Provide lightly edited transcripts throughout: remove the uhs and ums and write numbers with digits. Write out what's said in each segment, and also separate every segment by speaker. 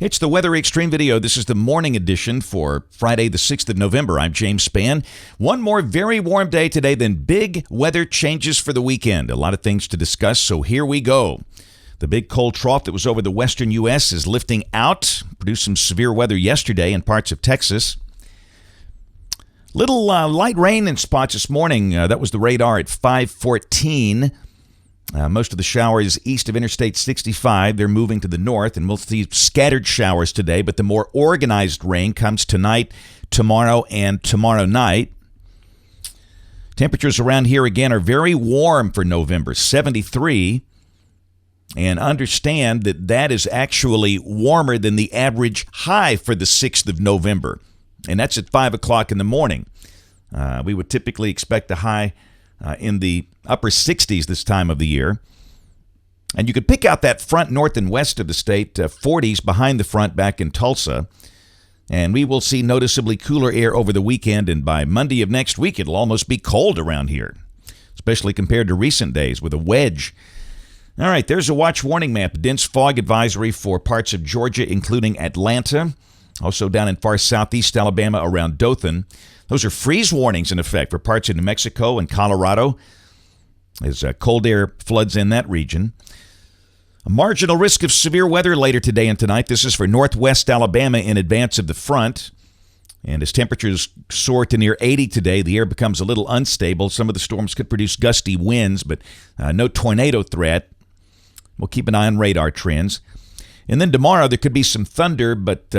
Speaker 1: It's the Weather Xtreme video. This is the morning edition for Friday, the 6th of November. I'm James Spann. One more very warm day today, then big weather changes for the weekend. A lot of things to discuss, so here we go. The big cold trough that was over the western U.S. is lifting out, produced some severe weather yesterday in parts of Texas. Little light rain in spots this morning. That was the radar at 5:14. Most of the showers east of Interstate 65, they're moving to the north, and we'll see scattered showers today, but the more organized rain comes tonight, tomorrow, and tomorrow night. Temperatures around here, again, are very warm for November, 73, and understand that that is actually warmer than the average high for the 6th of November, and that's at 5 o'clock in the morning. We would typically expect a high in the upper 60s this time of the year. And you could pick out that front north and west of the state, 40s behind the front back in Tulsa. And we will see noticeably cooler air over the weekend, and by Monday of next week, it'll almost be cold around here, especially compared to recent days with a wedge. All right, there's a watch warning map. Dense fog advisory for parts of Georgia, including Atlanta. Also down in far southeast Alabama around Dothan. Those are freeze warnings in effect for parts of New Mexico and Colorado as cold air floods in that region. A marginal risk of severe weather later today and tonight. This is for northwest Alabama in advance of the front. And as temperatures soar to near 80 today, the air becomes a little unstable. Some of the storms could produce gusty winds, but no tornado threat. We'll keep an eye on radar trends. And then tomorrow there could be some thunder, but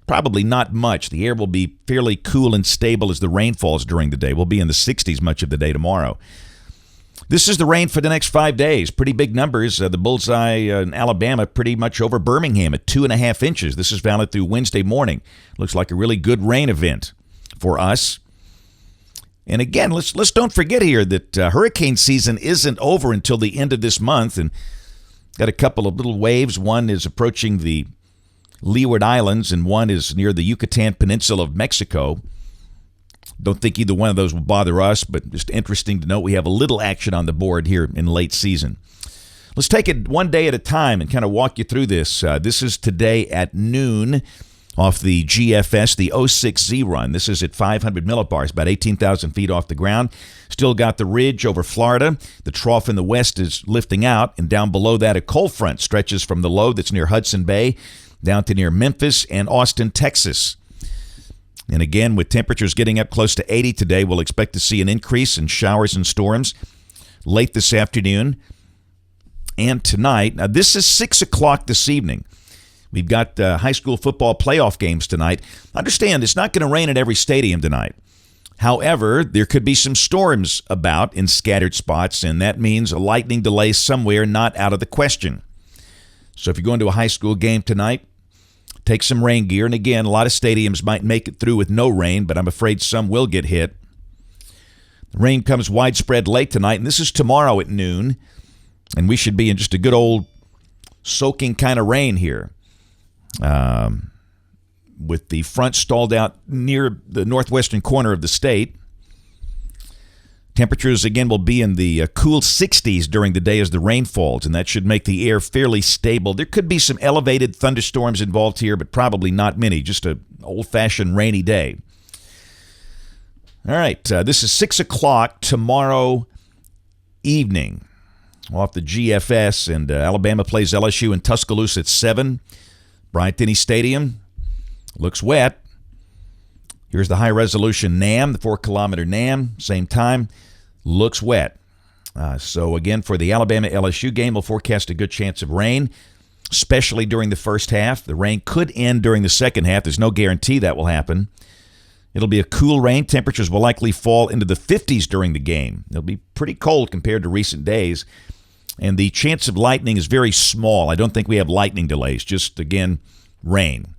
Speaker 1: probably not much. The air will be fairly cool and stable as the rain falls during the day. We'll be in the 60s much of the day tomorrow. This is the rain for the next 5 days. Pretty big numbers. The bullseye in Alabama pretty much over Birmingham at 2.5 inches. This is valid through Wednesday morning. Looks like a really good rain event for us. And again, let's don't forget here that hurricane season isn't over until the end of this month. And got a couple of little waves. One is approaching the Leeward Islands, and one is near the Yucatan Peninsula of Mexico. Don't think either one of those will bother us, but just interesting to note we have a little action on the board here in late season. Let's take it one day at a time and kind of walk you through this. This is today at noon off the GFS, the 060 run. This is at 500 millibars, about 18,000 feet off the ground. Still got the ridge over Florida. The trough in the west is lifting out, and down below that a cold front stretches from the low that's near Hudson Bay down to near Memphis and Austin, Texas. And again, with temperatures getting up close to 80 today, we'll expect to see an increase in showers and storms late this afternoon and tonight. Now, this is 6 o'clock this evening. We've got high school football playoff games tonight. Understand, it's not going to rain at every stadium tonight. However, there could be some storms about in scattered spots, and that means a lightning delay somewhere not out of the question. So if you're going to a high school game tonight, take some rain gear. And again, a lot of stadiums might make it through with no rain, but I'm afraid some will get hit. The rain comes widespread late tonight, and this is tomorrow at noon. And we should be in just a good old soaking kind of rain here. With the front stalled out near the northwestern corner of the state. Temperatures, again, will be in the cool 60s during the day as the rain falls, and that should make the air fairly stable. There could be some elevated thunderstorms involved here, but probably not many. Just an old-fashioned rainy day. All right, this is 6 o'clock tomorrow evening off the GFS, and Alabama plays LSU in Tuscaloosa at 7. Bryant-Denny Stadium looks wet. Here's the high-resolution NAM, the 4-kilometer NAM, same time, looks wet. So, again, for the Alabama-LSU game, we'll forecast a good chance of rain, especially during the first half. The rain could end during the second half. There's no guarantee that will happen. It'll be a cool rain. Temperatures will likely fall into the 50s during the game. It'll be pretty cold compared to recent days, and the chance of lightning is very small. I don't think we have lightning delays, just, again, rain.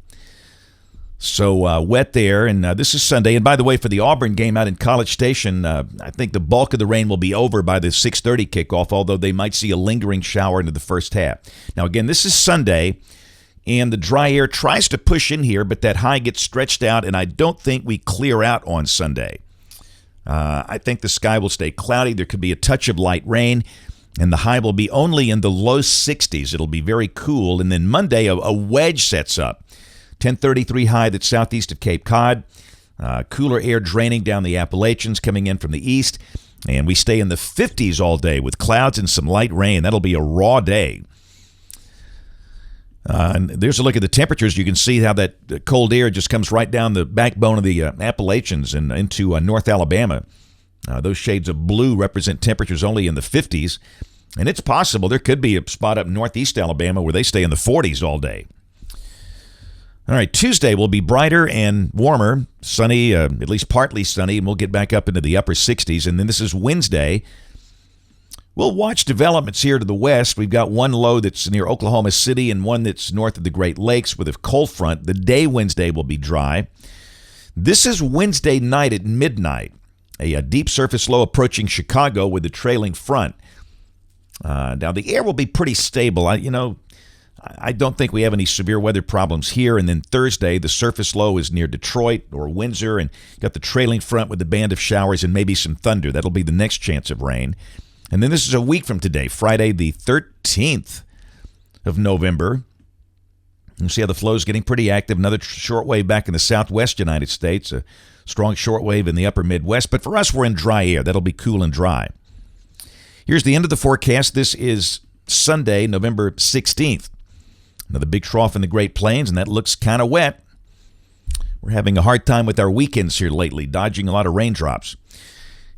Speaker 1: So wet there, and this is Sunday. And by the way, for the Auburn game out in College Station, I think the bulk of the rain will be over by the 6:30 kickoff, although they might see a lingering shower into the first half. Now, again, this is Sunday, and the dry air tries to push in here, but that high gets stretched out, and I don't think we clear out on Sunday. I think the sky will stay cloudy. There could be a touch of light rain. and the high will be only in the low 60s. It'll be very cool. And then Monday, a wedge sets up. 1033 high that's southeast of Cape Cod. Cooler air draining down the Appalachians, coming in from the east. And we stay in the 50s all day with clouds and some light rain. That'll be a raw day. And there's a look at the temperatures. You can see how that cold air just comes right down the backbone of the Appalachians and into North Alabama. Those shades of blue represent temperatures only in the 50s. And it's possible there could be a spot up northeast Alabama where they stay in the 40s all day. All right, Tuesday will be brighter and warmer, sunny, at least partly sunny, and we'll get back up into the upper 60s. And then this is Wednesday. We'll watch developments here to the west. We've got one low that's near Oklahoma City and one that's north of the Great Lakes with a cold front. The day Wednesday will be dry. This is Wednesday night at midnight. A deep surface low approaching Chicago with a trailing front. Now, the air will be pretty stable. I don't think we have any severe weather problems here. And then Thursday, the surface low is near Detroit or Windsor, and got the trailing front with a band of showers and maybe some thunder. That'll be the next chance of rain. And then this is a week from today, Friday the 13th of November. You see how the flow is getting pretty active. Another short wave back in the southwest United States, a strong short wave in the upper Midwest. But for us, we're in dry air. That'll be cool and dry. Here's the end of the forecast. This is Sunday, November 16th. Another big trough in the Great Plains, and that looks kind of wet. We're having a hard time with our weekends here lately, dodging a lot of raindrops.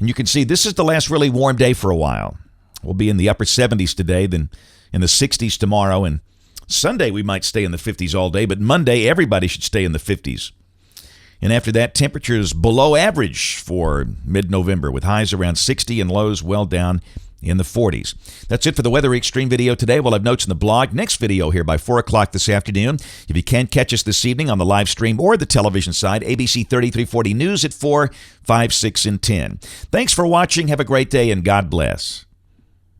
Speaker 1: And you can see this is the last really warm day for a while. We'll be in the upper 70s today, then in the 60s tomorrow, and Sunday we might stay in the 50s all day, but Monday everybody should stay in the 50s. And after that, temperatures below average for mid-November with highs around 60 and lows well down in the 40s. That's it for the Weather Xtreme video today. We'll have notes in the blog. Next video here by 4 o'clock this afternoon. If you can't catch us this evening on the live stream or the television side, ABC 3340 News at 4, 5, 6, and 10. Thanks for watching. Have a great day, and God bless.